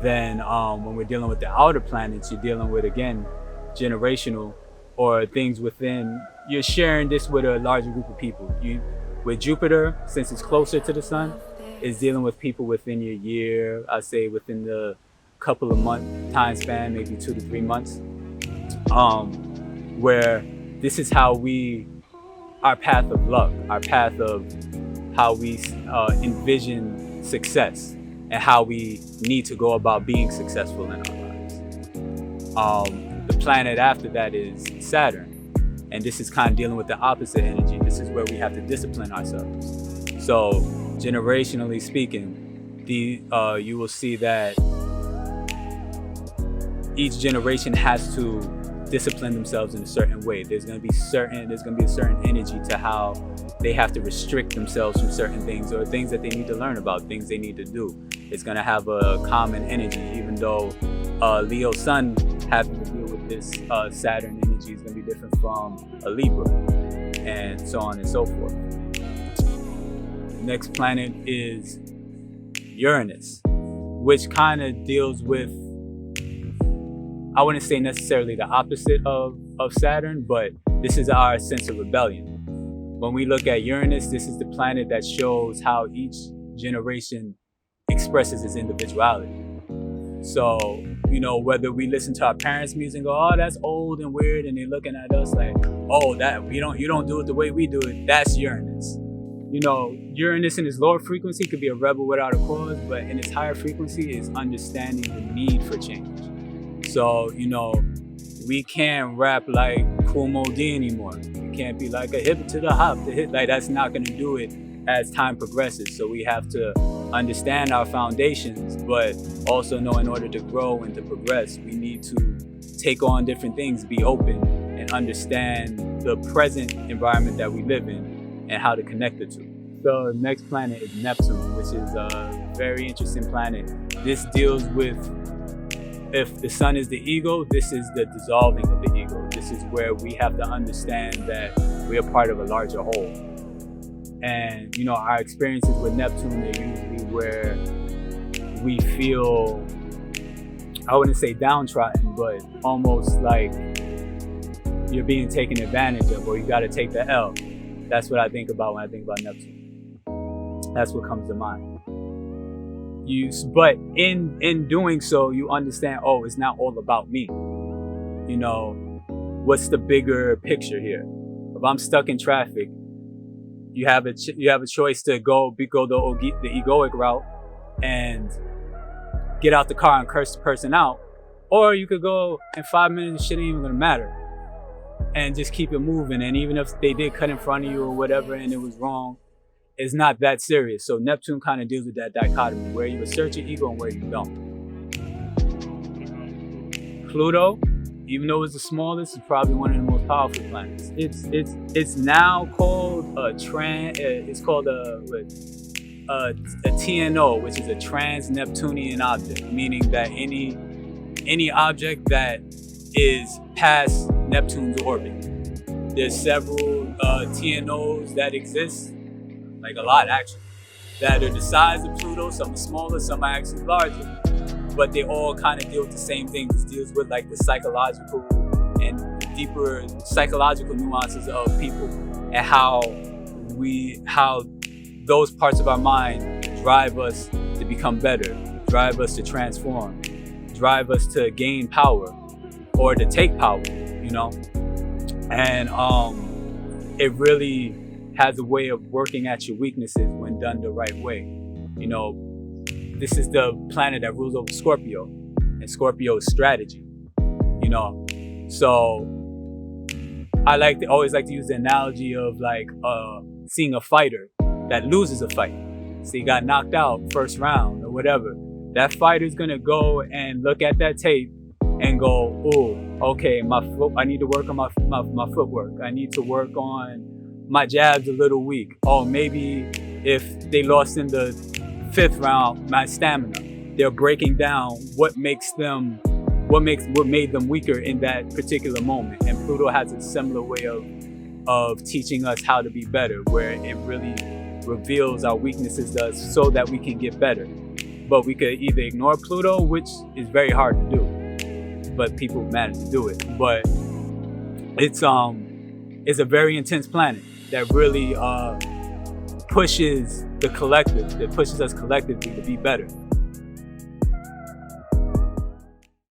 Then when we're dealing with the outer planets, you're dealing with, again, generational or things within. You're sharing this with a larger group of people. With Jupiter, since it's closer to the sun, is dealing with people within your year. I say within the couple of month time span, maybe 2 to 3 months, where this is how our path of luck, our path of how we envision success and how we need to go about being successful in our lives. The planet after that is Saturn, and this is kind of dealing with the opposite energy. This is where we have to discipline ourselves. So generationally speaking, you will see that each generation has to discipline themselves in a certain way. There's going to be a certain energy to how they have to restrict themselves from certain things, or things that they need to learn about, things they need to do. It's going to have a common energy, even though Leo Sun having to deal with this Saturn energy is going to be different from a Libra, and so on and so forth. The next planet is Uranus, which kind of deals with, I wouldn't say necessarily the opposite of Saturn, but this is our sense of rebellion. When we look at Uranus, this is the planet that shows how each generation expresses its individuality. So, whether we listen to our parents' music and go, oh, that's old and weird, and they're looking at us like, oh, you don't do it the way we do it, that's Uranus. Uranus in its lower frequency could be a rebel without a cause, but in its higher frequency is understanding the need for change. So, we can't rap like Kool Moe Dee anymore. We can't be like a hip to the hop, like that's not going to do it as time progresses. So we have to understand our foundations, but also know in order to grow and to progress, we need to take on different things, be open, and understand the present environment that we live in and how to connect the two. So the next planet is Neptune, which is a very interesting planet. This deals with, if the sun is the ego, this is the dissolving of the ego. This is where we have to understand that we are part of a larger whole. And, our experiences with Neptune are usually where we feel, I wouldn't say downtrodden, but almost like you're being taken advantage of, or you got to take the L. That's what I think about when I think about Neptune. That's what comes to mind. But in doing so, you understand, oh, it's not all about me. What's the bigger picture here? If I'm stuck in traffic, you have a choice to go the egoic route and get out the car and curse the person out, or you could go in 5 minutes, shit ain't even gonna matter, and just keep it moving. And even if they did cut in front of you or whatever and it was wrong, it's not that serious. So Neptune kind of deals with that dichotomy where you assert your ego and where you don't. Pluto, even though it's the smallest, is probably one of the most powerful planets. It's now called a TNO, which is a trans-Neptunian object, meaning that any object that is past Neptune's orbit. There's several TNOs that exist, like a lot actually, that are the size of Pluto. Some are smaller, some are actually larger, but they all kind of deal with the same thing. This deals with like the psychological and the deeper psychological nuances of people, and how those parts of our mind drive us to become better, drive us to transform, drive us to gain power or to take power, and it really has a way of working at your weaknesses when done the right way. This is the planet that rules over Scorpio, and Scorpio is strategy. So I always like to use the analogy of like seeing a fighter that loses a fight. So he got knocked out first round or whatever. That fighter's gonna go and look at that tape and go, oh, okay, I need to work on my footwork. I need to work on my jab's a little weak. Oh, maybe if they lost in the 5th round, my stamina. They're breaking down what made them weaker in that particular moment. And Pluto has a similar way of teaching us how to be better, where it really reveals our weaknesses to us so that we can get better. But we could either ignore Pluto, which is very hard to do, but people manage to do it. But it's a very intense planet that really pushes the collective, that pushes us collectively to be better.